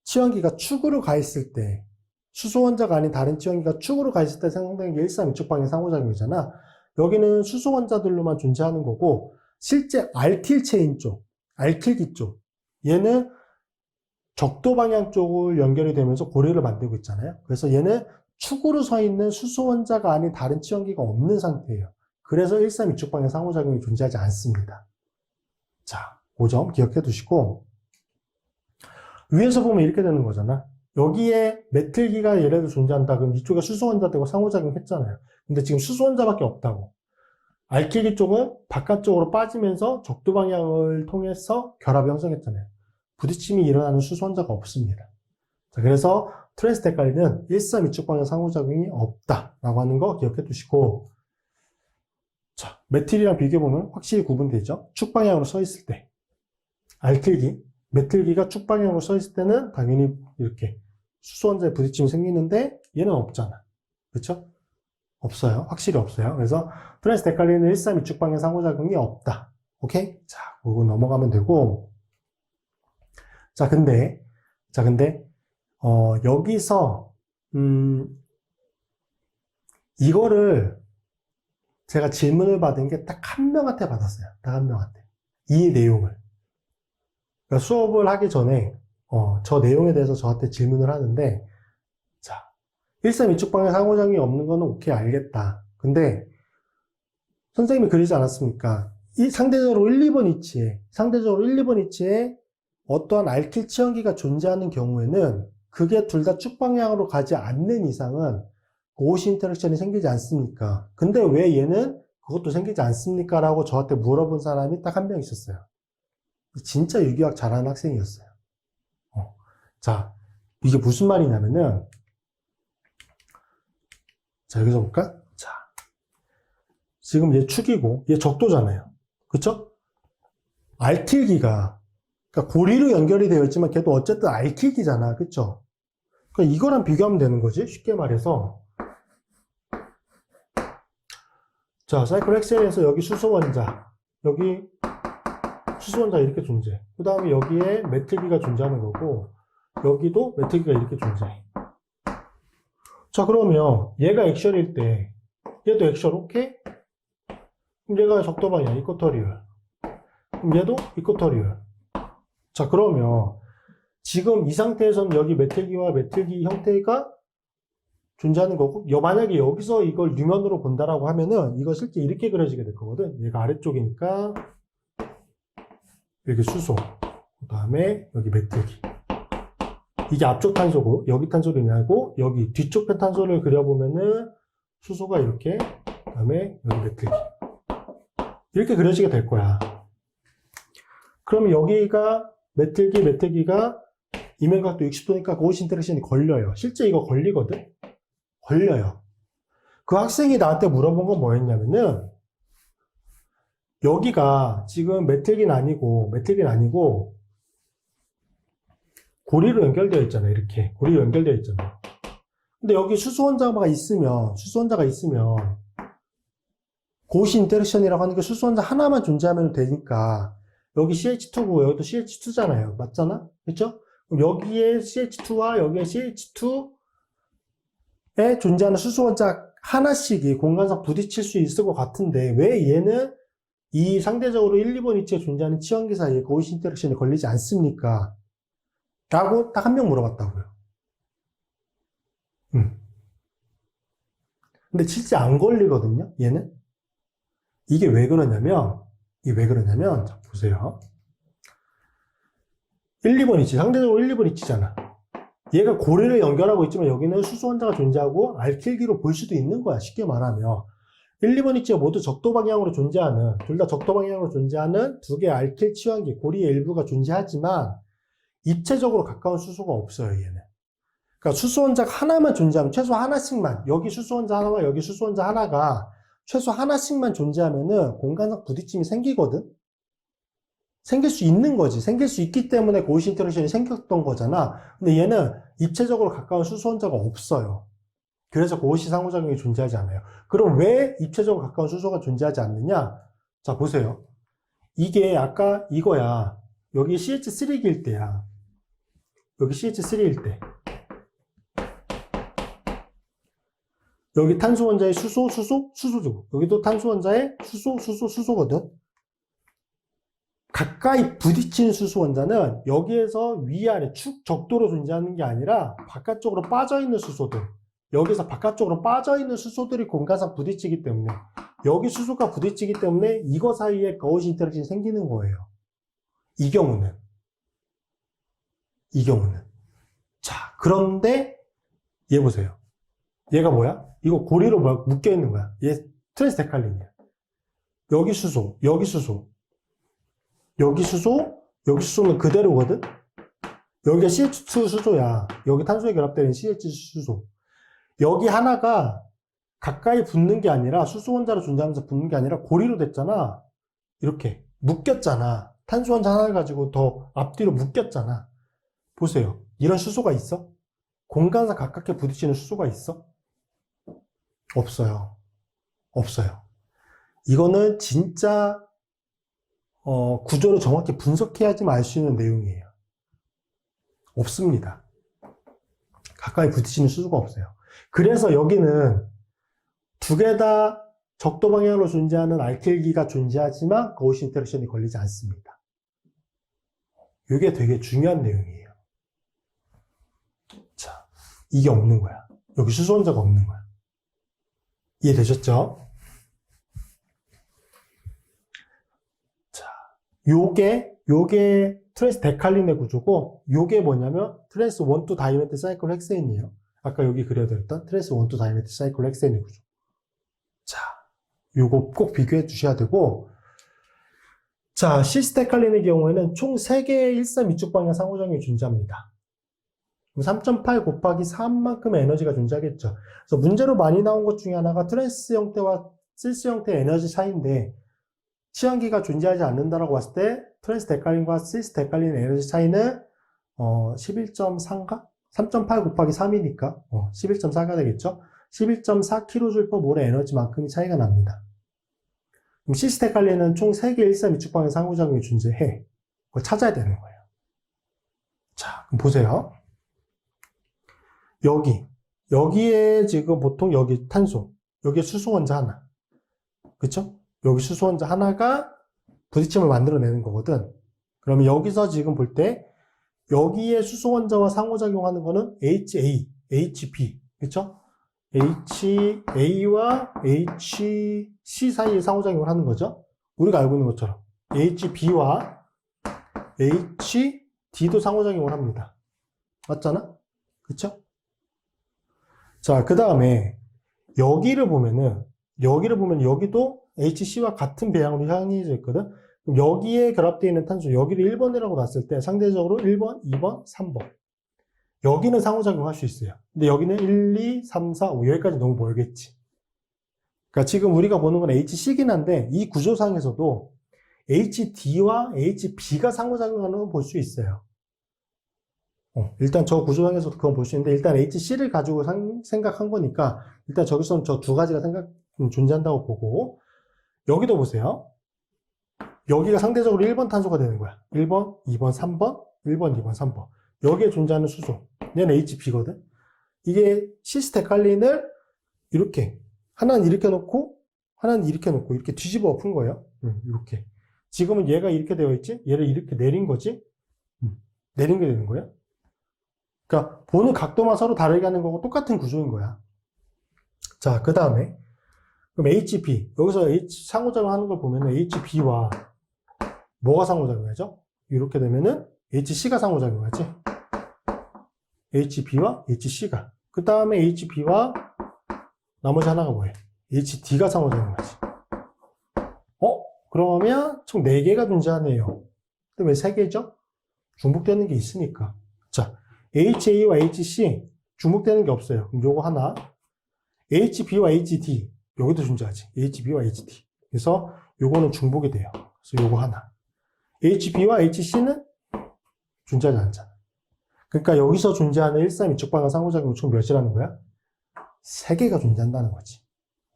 치환기가 축으로 가 있을 때, 수소 원자가 아닌 다른 치환기가 축으로 가 있을 때 생성되는 게 1,3,2축 방향 상호작용이잖아. 여기는 수소 원자들로만 존재하는 거고, 실제 알킬 체인 쪽, 알킬기 쪽, 얘는 적도 방향 쪽을 연결이 되면서 고리를 만들고 있잖아요. 그래서 얘는 축으로 서 있는 수소 원자가 아닌 다른 치환기가 없는 상태예요. 그래서 1,3,2축 방향 상호작용이 존재하지 않습니다. 자, 그 점 기억해 두시고, 위에서 보면 이렇게 되는 거잖아. 여기에 메틸기가 예를 들어 존재한다. 그럼 이쪽에 수소 원자 되고 상호작용 했잖아요. 근데 지금 수소 원자밖에 없다고. 알킬기 쪽은 바깥쪽으로 빠지면서 적도 방향을 통해서 결합이 형성했잖아요. 부딪힘이 일어나는 수소 원자가 없습니다. 자, 그래서 트랜스 데칼린은 1,3,2축 방향 상호작용이 없다라고 하는 거 기억해 두시고, 자, 메틸이랑 비교해보면 확실히 구분되죠. 축 방향으로 서 있을 때, 메틸기가 축 방향으로 서 있을 때는 당연히 이렇게 수소 원자에 부딪힘이 생기는데 얘는 없잖아. 그쵸? 없어요. 확실히 없어요. 그래서 트랜스 데칼린은 1, 3 위축 방향 상호작용이 없다. 오케이? 자, 그거 넘어가면 되고. 자, 근데, 여기서, 이거를 제가 질문을 받은 게 딱 한 명한테 받았어요. 딱 한 명한테. 이 내용을. 그러니까 수업을 하기 전에, 저 내용에 대해서 저한테 질문을 하는데, 자, 1, 3 위축 방향 상호작용이 없는 거는 오케이, 알겠다. 근데, 선생님이 그러지 않았습니까? 이 상대적으로 1, 2번 위치에 어떠한 알킬 치연기가 존재하는 경우에는 그게 둘 다 축방향으로 가지 않는 이상은 OC 인터랙션이 생기지 않습니까? 근데 왜 얘는 그것도 생기지 않습니까? 라고 저한테 물어본 사람이 딱 한 명 있었어요. 진짜 유기학 잘하는 학생이었어요. 자, 이게 무슨 말이냐면은, 자, 여기서 볼까? 자, 지금 얘 축이고, 얘 적도잖아요. 그쵸? 알킬기가, 그러니까 고리로 연결이 되어 있지만 걔도 어쨌든 알킬기잖아. 그쵸? 그러니까 이거랑 비교하면 되는 거지. 쉽게 말해서. 자, 사이클 엑셀에서 여기 수소원자, 여기 수소원자 이렇게 존재해. 그 다음에 여기에 메틸기가 존재하는 거고, 여기도 메틸기가 이렇게 존재해. 자, 그러면 얘가 액션일 때, 얘도 액션, 오케이? 그럼 얘가 적도방이야, 이쿼터리얼. 그럼 얘도 이쿼터리얼. 자, 그러면 지금 이 상태에서는 여기 메틸기와 메틸기 형태가 존재하는 거고, 만약에 여기서 이걸 유면으로 본다라고 하면은 이거 실제 이렇게 그려지게 될 거거든. 얘가 아래쪽이니까 여기 수소, 그 다음에 여기 메틸기. 이게 앞쪽 탄소고, 여기 탄소를 의미하고, 여기 뒤쪽 편 탄소를 그려보면은 수소가 이렇게, 그 다음에 여기 메틸기. 이렇게 그려지게 될 거야. 그러면 여기가 메틸기가 이면각도 60도니까 고시 인터랙션이 걸려요. 실제 이거 걸리거든? 걸려요. 그 학생이 나한테 물어본 건 뭐였냐면은, 여기가 지금 메틸기는 아니고, 고리로 연결되어 있잖아요. 이렇게. 고리로 연결되어 있잖아요. 근데 여기 수소원자가 있으면, 고시 인터랙션이라고 하는 게 수소원자 하나만 존재하면 되니까, 여기 CH2고, 여기도 CH2잖아요. 맞잖아? 그쵸? 그럼 여기에 CH2와 여기에 CH2에 존재하는 수소원자 하나씩이 공간상 부딪힐 수 있을 것 같은데, 왜 얘는 이 상대적으로 1, 2번 위치에 존재하는 치연기 사이에 고시 인터랙션이 걸리지 않습니까? 라고 딱 한 명 물어봤다고요. 근데 실제 안 걸리거든요, 얘는? 이게 왜 그러냐면, 자, 보세요. 1, 2번 위치, 상대적으로 1, 2번 위치잖아. 얘가 고리를 연결하고 있지만 여기는 수소원자가 존재하고 알킬기로 볼 수도 있는 거야, 쉽게 말하면. 1, 2번 위치가 모두 적도 방향으로 존재하는, 둘 다 적도 방향으로 존재하는 두 개의 알킬 치환기, 고리의 일부가 존재하지만, 입체적으로 가까운 수소가 없어요, 얘는. 그러니까 수소원자가 하나만 존재하면, 최소 하나씩만, 여기 수소원자 하나와 여기 수소원자 하나가 최소 하나씩만 존재하면은 공간상 부딪힘이 생기거든? 생길 수 있는 거지. 생길 수 있기 때문에 고시 인터랙션이 생겼던 거잖아. 근데 얘는 입체적으로 가까운 수소원자가 없어요. 그래서 고시 상호작용이 존재하지 않아요. 그럼 왜 입체적으로 가까운 수소가 존재하지 않느냐? 자, 보세요. 이게 아까 이거야. 여기 CH3일 때야. 여기 CH3일 때. 여기 탄소 원자의 수소죠. 여기도 탄소 원자의 수소거든. 가까이 부딪히는 수소 원자는 여기에서 위아래 축 적도로 존재하는 게 아니라 바깥쪽으로 빠져있는 수소들. 여기서 바깥쪽으로 빠져있는 수소들이 공간상 부딪히기 때문에 여기 수소가 부딪히기 때문에 이거 사이에 거시 인터랙션이 생기는 거예요. 이 경우는. 자, 그런데 얘 보세요. 얘가 뭐야? 이거 고리로 묶여 있는 거야. 얘 트랜스 데칼린이야. 여기 수소, 여기 수소는 그대로거든? 여기가 CH2 수소야. 여기 탄소에 결합되는 CH 수소. 여기 하나가 가까이 붙는 게 아니라 수소 원자로 존재하면서 붙는 게 아니라 고리로 됐잖아. 이렇게 묶였잖아. 탄소 원자 하나를 가지고 더 앞뒤로 묶였잖아. 보세요. 이런 수소가 있어? 공간상 가깝게 부딪히는 수소가 있어? 없어요. 없어요. 이거는 진짜 구조를 정확히 분석해야지만 알 수 있는 내용이에요. 없습니다. 가까이 부딪히는 수소가 없어요. 그래서 여기는 두 개 다 적도 방향으로 존재하는 알킬기가 존재하지만 거우시 인터랙션이 걸리지 않습니다. 이게 되게 중요한 내용이에요. 자, 이게 없는 거야. 여기 수소 원자가 없는 거야. 이해되셨죠? 자, 요게 트랜스 데칼린의 구조고, 요게 뭐냐면 트랜스 1,2 다이메틸 사이클 헥세인이에요. 아까 여기 그려드렸던 트랜스 1,2 다이메틸 사이클 헥세인의 구조. 자, 요거 꼭 비교해 주셔야 되고, 자, 시스데칼린의 경우에는 총 3개의 1,3,2축 방향 상호작용이 존재합니다. 3.8 곱하기 3만큼의 에너지가 존재하겠죠. 그래서 문제로 많이 나온 것 중에 하나가 트랜스 형태와 실스 형태의 에너지 차이인데, 치환기가 존재하지 않는다라고 봤을 때 트랜스 데칼린과 실스 데칼린의 에너지 차이는 11.3인가? 3.8 곱하기 3이니까 11.4가 되겠죠. 11.4kJ/몰의 에너지만큼이 차이가 납니다. 그럼 실스 데칼린은 총 3개 1,3,2축 방향 상호작용이 존재해. 그걸 찾아야 되는 거예요. 자, 그럼 보세요. 여기에 지금 보통 여기 탄소, 여기에 수소 원자 하나. 그쵸? 여기 수소 원자 하나가 부딪힘을 만들어내는 거거든. 그러면 여기서 지금 볼 때, 여기에 수소 원자와 상호작용하는 거는 HA, HB. 그쵸? HA와 HC 사이에 상호작용을 하는 거죠. 우리가 알고 있는 것처럼. HB와 HD도 상호작용을 합니다. 맞잖아? 그쵸? 자, 그 다음에 여기를 보면은 여기도 HC와 같은 배양으로 향해져 있거든. 그럼 여기에 결합되어 있는 탄소, 여기를 1번이라고 놨을 때 상대적으로 1번, 2번, 3번. 여기는 상호작용할 수 있어요. 근데 여기는 1, 2, 3, 4, 5. 여기까지 너무 멀겠지. 그러니까 지금 우리가 보는 건 HC긴 한데 이 구조상에서도 HD와 HB가 상호작용하는 건 볼 수 있어요. 일단 저 구조상에서도 그건 볼 수 있는데 일단 HC를 가지고 생각한 거니까 일단 저기서는 저 두 가지가 존재한다고 보고 여기도 보세요. 여기가 상대적으로 1번 탄소가 되는 거야. 1번, 2번, 3번, 1번, 2번, 3번. 여기에 존재하는 수소. 얘는 HB거든. 이게 시스데칼린을 이렇게 하나는 이렇게 놓고 하나는 이렇게 놓고 이렇게 뒤집어 엎은 거예요. 이렇게. 지금은 얘가 이렇게 되어 있지? 얘를 이렇게 내린 거지? 내린 게 되는 거야. 그러니까 보는 각도만 서로 다르게 하는 거고 똑같은 구조인 거야. 자, 그 다음에 그럼 HB 여기서 상호작용 하는 걸 보면 HB와 뭐가 상호작용하죠? 이렇게 되면은 HC가 상호작용하지. HB와 HC가. 그 다음에 HB와 나머지 하나가 뭐예요? HD가 상호작용하지. 그러면 총 4개가 존재하네요. 근데 왜 3개죠? 중복되는 게 있으니까. 자, HA와 HC 중복되는 게 없어요. 그럼 요거 하나. HB와 HD 여기도 존재하지. HB와 HD. 그래서 요거는 중복이 돼요. 그래서 요거 하나. HB와 HC는 존재하지 않잖아. 그러니까 여기서 존재하는 1,3,2축 방향 상호작용이 총 몇이라는 거야? 3개가 존재한다는 거지.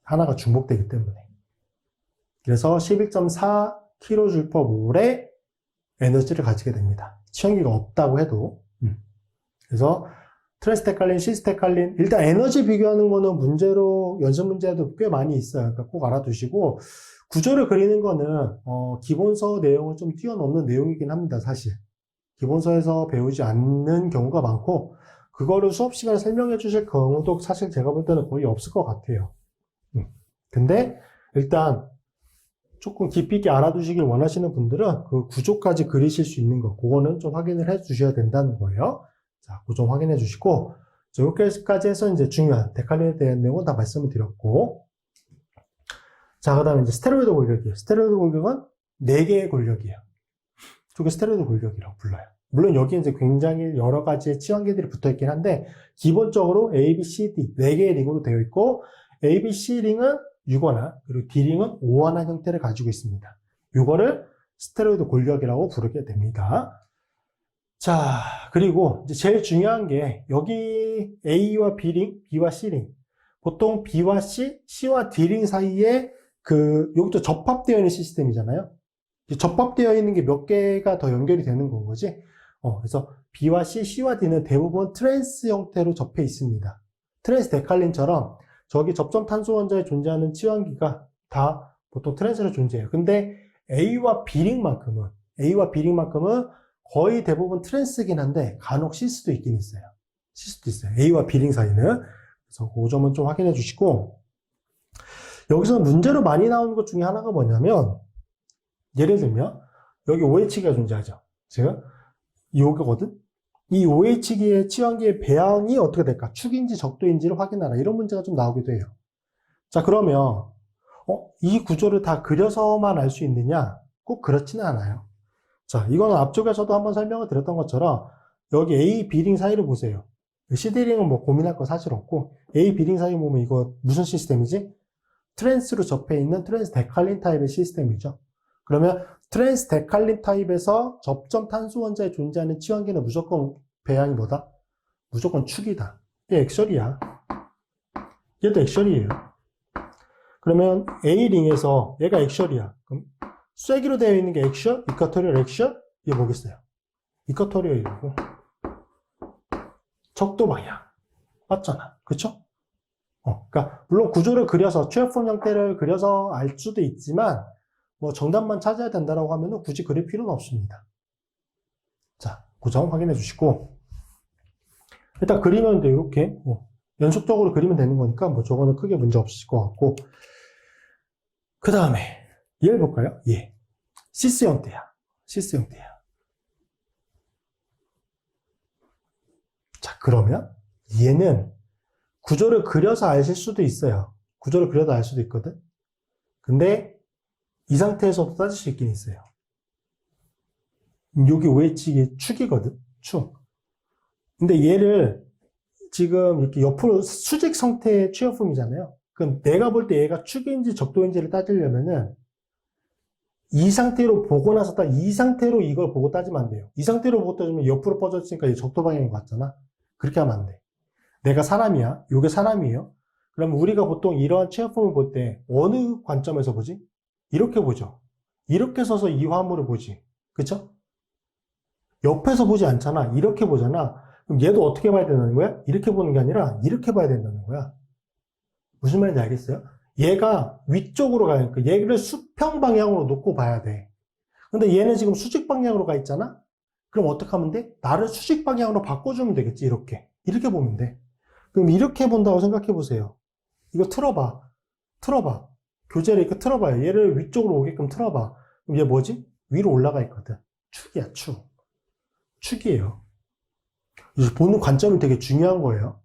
하나가 중복되기 때문에. 그래서 11.4kJ/몰의 에너지를 가지게 됩니다. 치연기가 없다고 해도. 그래서 트랜스데칼린, 시스데칼린 일단 에너지 비교하는 거는 문제로 연습 문제도 꽤 많이 있어요. 그러니까 꼭 알아두시고 구조를 그리는 거는 기본서 내용을 좀 뛰어넘는 내용이긴 합니다. 사실 기본서에서 배우지 않는 경우가 많고 그거를 수업 시간에 설명해 주실 경우도 사실 제가 볼 때는 거의 없을 것 같아요. 근데 일단 조금 깊이 있게 알아두시길 원하시는 분들은 그 구조까지 그리실 수 있는 거 그거는 좀 확인을 해 주셔야 된다는 거예요. 자, 그 점 확인해 주시고 여기까지 해서 이제 중요한 데칼린에 대한 내용은 다 말씀을 드렸고 자, 그 다음에 이제 스테로이드 골격이에요. 스테로이드 골격은 4개의 골격이에요. 저게 스테로이드 골격이라고 불러요. 물론 여기 이제 굉장히 여러 가지의 치환계들이 붙어 있긴 한데 기본적으로 A, B, C, D 4개의 링으로 되어 있고 A, B, C 링은 6원화 그리고 D 링은 5원화 형태를 가지고 있습니다. 이거를 스테로이드 골격이라고 부르게 됩니다. 자, 그리고 이제 제일 중요한 게 여기 A와 B링, B와 C링. 보통 B와 C, C와 D링 사이에 여기도 접합되어 있는 시스템이잖아요. 접합되어 있는 게 몇 개가 더 연결이 되는 건 거지. 그래서 B와 C, C와 D는 대부분 트랜스 형태로 접해 있습니다. 트랜스 데칼린처럼 저기 접점 탄소 원자에 존재하는 치환기가 다 보통 트랜스로 존재해요. 근데 A와 B링만큼은 거의 대부분 트랜스긴 한데 간혹 C수도 있긴 있어요. C수도 있어요. A와 B링 사이는. 그래서 그 점은 좀 확인해 주시고, 여기서 문제로 많이 나오는 것 중에 하나가 뭐냐면, 예를 들면 여기 OH기가 존재하죠. 지금 이거거든. 이 OH기의 치환기의 배양이 어떻게 될까? 축인지 적도인지를 확인하라. 이런 문제가 좀 나오기도 해요. 자, 그러면 이 구조를 다 그려서만 알 수 있느냐? 꼭 그렇지는 않아요. 자, 이거는 앞쪽에서도 한번 설명을 드렸던 것처럼 여기 A, B링 사이를 보세요. CD링은 뭐 고민할 거 사실 없고, A, B링 사이 보면 이거 무슨 시스템이지? 트랜스로 접해 있는 트랜스 데칼린 타입의 시스템이죠. 그러면 트랜스 데칼린 타입에서 접점 탄소 원자에 존재하는 치환기는 무조건 배양이 뭐다? 무조건 축이다. 얘 액셜이야. 얘도 액셜이에요. 그러면 A링에서 얘가 액셜이야. 그럼 쐐기로 되어 있는 게 액셜, 이쿼토리얼 액셜, 이게 뭐겠어요? 이쿼토리얼이고 적도 방향 맞잖아, 그쵸? 그러니까 물론 구조를 그려서 취합form 형태를 그려서 알 수도 있지만 뭐 정답만 찾아야 된다라고 하면은 굳이 그릴 필요는 없습니다. 자, 그 점 확인해 주시고, 일단 그리면 돼. 이렇게 연속적으로 그리면 되는 거니까 뭐 저거는 크게 문제 없을 것 같고, 그 다음에 얘를 볼까요? 예, 시스 형태야. 시스 형태야. 자, 그러면 얘는 구조를 그려서 아실 수도 있어요. 구조를 그려서 알 수도 있거든. 근데 이 상태에서도 따질 수 있긴 있어요. 여기 OH가 축이거든. 축. 근데 얘를 지금 이렇게 옆으로 수직 상태의 취합품이잖아요. 그럼 내가 볼 때 얘가 축인지 적도인지를 따지려면은 이 상태로 보고 나서 이 상태로 이걸 보고 따지면 안 돼요. 이 상태로 보고 따지면 옆으로 뻗어지니까 이 적도 방향인 것 같잖아. 그렇게 하면 안 돼. 내가 사람이야. 요게 사람이에요. 그럼 우리가 보통 이러한 취합품을 볼 때 어느 관점에서 보지? 이렇게 보죠. 이렇게 서서 이 화물을 보지. 그쵸? 옆에서 보지 않잖아. 이렇게 보잖아. 그럼 얘도 어떻게 봐야 된다는 거야? 이렇게 보는 게 아니라 이렇게 봐야 된다는 거야. 무슨 말인지 알겠어요? 얘가 위쪽으로 가니까 얘를 수평 방향으로 놓고 봐야 돼. 근데 얘는 지금 수직 방향으로 가 있잖아? 그럼 어떻게 하면 돼? 나를 수직 방향으로 바꿔주면 되겠지. 이렇게. 이렇게 보면 돼. 그럼 이렇게 본다고 생각해 보세요. 이거 틀어봐. 틀어봐. 교재를 이렇게 틀어봐요. 얘를 위쪽으로 오게끔 틀어봐. 그럼 얘 뭐지? 위로 올라가 있거든. 축이야, 축. 축이에요. 보는 관점이 되게 중요한 거예요.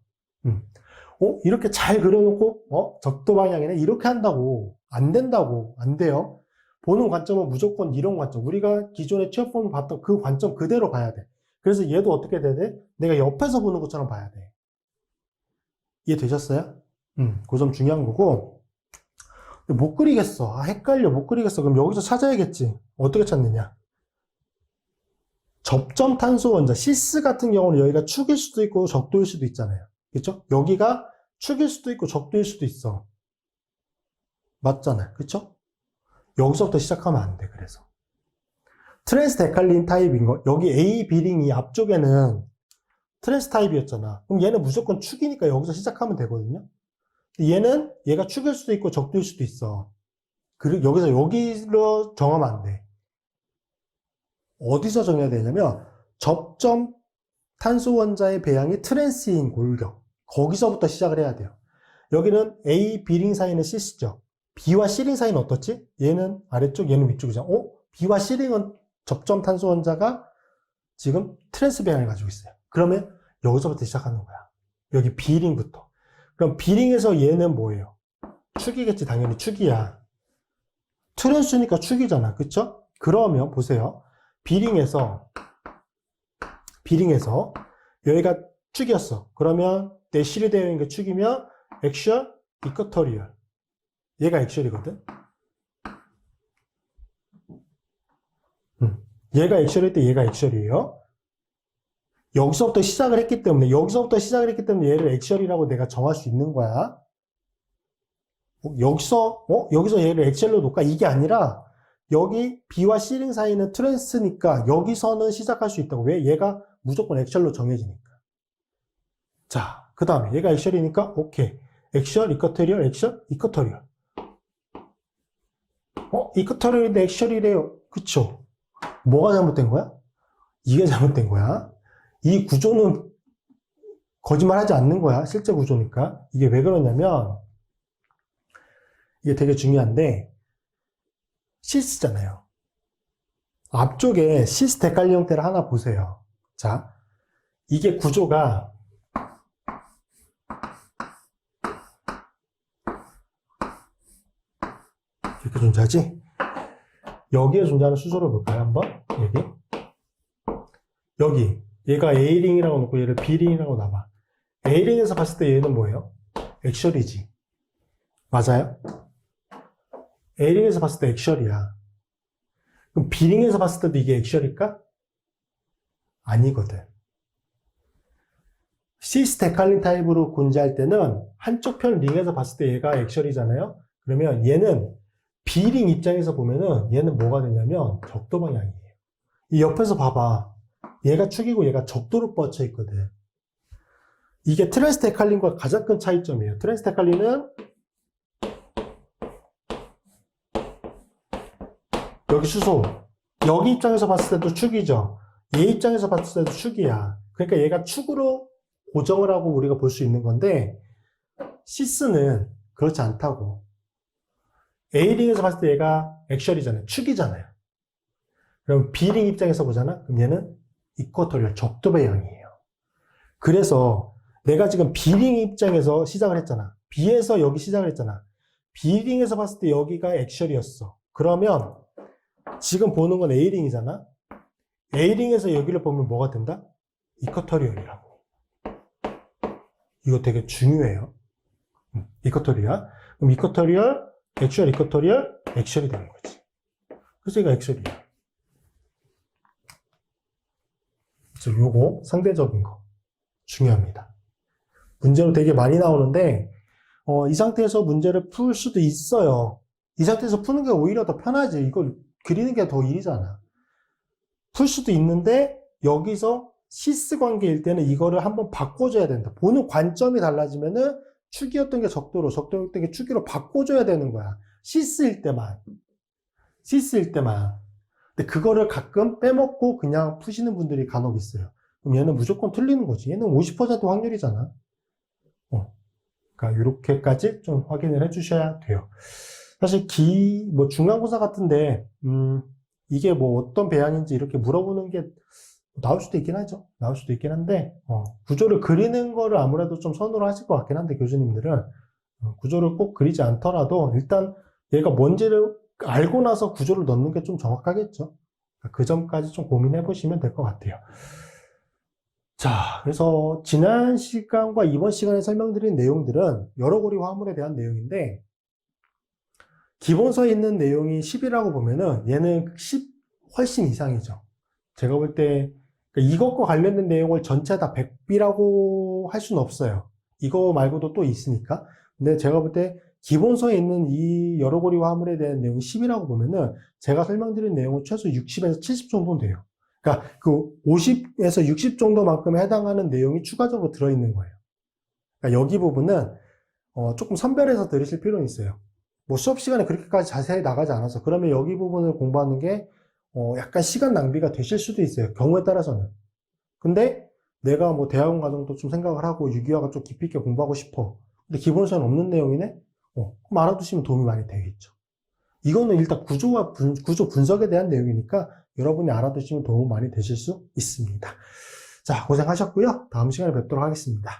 이렇게 잘 그려놓고, 적도 방향이네? 이렇게 한다고. 안 된다고. 안 돼요. 보는 관점은 무조건 이런 관점. 우리가 기존에 취업폼을 봤던 그 관점 그대로 봐야 돼. 그래서 얘도 어떻게 돼야 돼? 내가 옆에서 보는 것처럼 봐야 돼. 이해되셨어요? 그 점 중요한 거고. 못 그리겠어. 헷갈려. 못 그리겠어. 그럼 여기서 찾아야겠지. 어떻게 찾느냐? 접점 탄소 원자, 시스 같은 경우는 여기가 축일 수도 있고 적도일 수도 있잖아요. 그쵸? 여기가 축일 수도 있고 적도일 수도 있어. 맞잖아요. 그쵸? 여기서부터 시작하면 안 돼, 그래서. 트랜스 데칼린 타입인 거, 여기 A, B링이 앞쪽에는 트랜스 타입이었잖아. 그럼 얘는 무조건 축이니까 여기서 시작하면 되거든요. 얘는 얘가 축일 수도 있고 적도일 수도 있어. 그리고 여기로 정하면 안 돼. 어디서 정해야 되냐면 접점 탄소 원자의 배양이 트랜스인 골격. 거기서부터 시작을 해야 돼요. 여기는 A, B링 사이는 C죠. B와 C링 사이는 어떻지? 얘는 아래쪽, 얘는 위쪽이잖아. B와 C링은 접점 탄소 원자가 지금 트랜스 배양을 가지고 있어요. 그러면 여기서부터 시작하는 거야. 여기 B링부터. 그럼 B링에서 얘는 뭐예요? 축이겠지, 당연히 축이야. 트랜스니까 축이잖아. 그쵸? 그러면 보세요. B링에서 여기가 축이었어. 그러면 대실이 되어 있는 게 축이면 액셜, 이쿼토리얼. 얘가 액셜이거든. 얘가 액셜일 때 얘가 액셜이에요. 여기서부터 시작을 했기 때문에 얘를 액셜이라고 내가 정할 수 있는 거야. 여기서 얘를 액셜로 놓을까? 이게 아니라 여기 B와 C링 사이는 트랜스니까 여기서는 시작할 수 있다고. 왜? 얘가 무조건 액셜로 정해지니까. 자, 그 다음에 얘가 액셜이니까 오케이. 액셜, 이쿼터리얼, 액셜, 이쿼터리얼. 이쿼터리얼인데 액셜이래요. 그쵸? 뭐가 잘못된 거야? 이게 잘못된 거야. 이 구조는 거짓말하지 않는 거야. 실제 구조니까. 이게 왜 그러냐면 이게 되게 중요한데 시스잖아요. 앞쪽에 시스 데칼리 형태를 하나 보세요. 자, 이게 구조가 이렇게 존재하지? 여기에 존재하는 수소를 볼까요? 한번 여기 얘가 A링이라고 놓고 얘를 B링이라고 놔봐. A링에서 봤을 때 얘는 뭐예요? 액셜이지. 맞아요? A링에서 봤을 때 액셜이야. 그럼 B링에서 봤을 때도 이게 액셜일까? 아니거든. 시스 데칼린 타입으로 존재할 때는 한쪽 편 링에서 봤을 때 얘가 액셜이잖아요. 그러면 얘는 B링 입장에서 보면은 얘는 뭐가 되냐면 적도 방향이에요. 이 옆에서 봐봐. 얘가 축이고 얘가 적도로 뻗쳐 있거든. 이게 트랜스 데칼린과 가장 큰 차이점이에요. 트랜스 데칼린은 여기 수소, 여기 입장에서 봤을 때도 축이죠. 얘 입장에서 봤을 때도 축이야. 그러니까 얘가 축으로 고정을 하고 우리가 볼 수 있는 건데 시스는 그렇지 않다고. A링에서 봤을 때 얘가 액셜이잖아요. 축이잖아요. 그럼 B링 입장에서 보잖아? 그럼 얘는 이쿼터리얼 적도 방향이에요. 그래서 내가 지금 B링 입장에서 시작을 했잖아. B에서 여기 시작을 했잖아. B링에서 봤을 때 여기가 액셜이었어. 그러면 지금 보는 건 A링이잖아. A링에서 여기를 보면 뭐가 된다? 이쿼터리얼이라고. 이거 되게 중요해요. 이쿼터리얼. 그럼 이쿼터리얼, 액셜, 이쿼터리얼, 액셜이 되는 거지. 그래서 얘가 액셜이야. 그래서 요거 상대적인 거 중요합니다. 문제로 되게 많이 나오는데 이 상태에서 문제를 풀 수도 있어요. 이 상태에서 푸는 게 오히려 더 편하지. 이걸 그리는 게 더 일이잖아. 풀 수도 있는데 여기서 시스 관계일 때는 이거를 한번 바꿔줘야 된다. 보는 관점이 달라지면은 축이었던 게 적도로, 적도였던 게 축이로 바꿔줘야 되는 거야. 시스일 때만. 시스일 때만. 근데 그거를 가끔 빼먹고 그냥 푸시는 분들이 간혹 있어요. 그럼 얘는 무조건 틀리는 거지. 얘는 50% 확률이잖아. 그러니까 이렇게까지 좀 확인을 해주셔야 돼요. 사실 중간고사 같은데 이게 뭐 어떤 배양인지 이렇게 물어보는 게 나올 수도 있긴 하죠. 나올 수도 있긴 한데 구조를 그리는 거를 아무래도 좀 선호를 하실 것 같긴 한데 교수님들은 구조를 꼭 그리지 않더라도 일단 얘가 뭔지를 알고 나서 구조를 넣는 게 좀 정확하겠죠. 그 점까지 좀 고민해 보시면 될 것 같아요. 자, 그래서 지난 시간과 이번 시간에 설명드린 내용들은 여러 고리 화물에 대한 내용인데 기본서에 있는 내용이 10이라고 보면은 얘는 10 훨씬 이상이죠. 제가 볼 때 이것과 관련된 내용을 전체 다 100B라고 할 수는 없어요. 이거 말고도 또 있으니까. 근데 제가 볼 때 기본서에 있는 이 여러 고리 화물에 대한 내용이 10이라고 보면은 제가 설명드린 내용은 최소 60에서 70 정도는 돼요. 그러니까 그 50에서 60 정도만큼에 해당하는 내용이 추가적으로 들어있는 거예요. 그러니까 여기 부분은 조금 선별해서 들으실 필요는 있어요. 뭐 수업 시간에 그렇게까지 자세히 나가지 않아서 그러면 여기 부분을 공부하는 게 약간 시간 낭비가 되실 수도 있어요. 경우에 따라서는. 근데 내가 뭐 대학원 과정도 좀 생각을 하고 유기화가 좀 깊이 있게 공부하고 싶어. 근데 기본서는 없는 내용이네? 그럼 알아두시면 도움이 많이 되겠죠. 이거는 일단 구조 분석에 대한 내용이니까 여러분이 알아두시면 도움 많이 되실 수 있습니다. 자, 고생하셨고요. 다음 시간에 뵙도록 하겠습니다.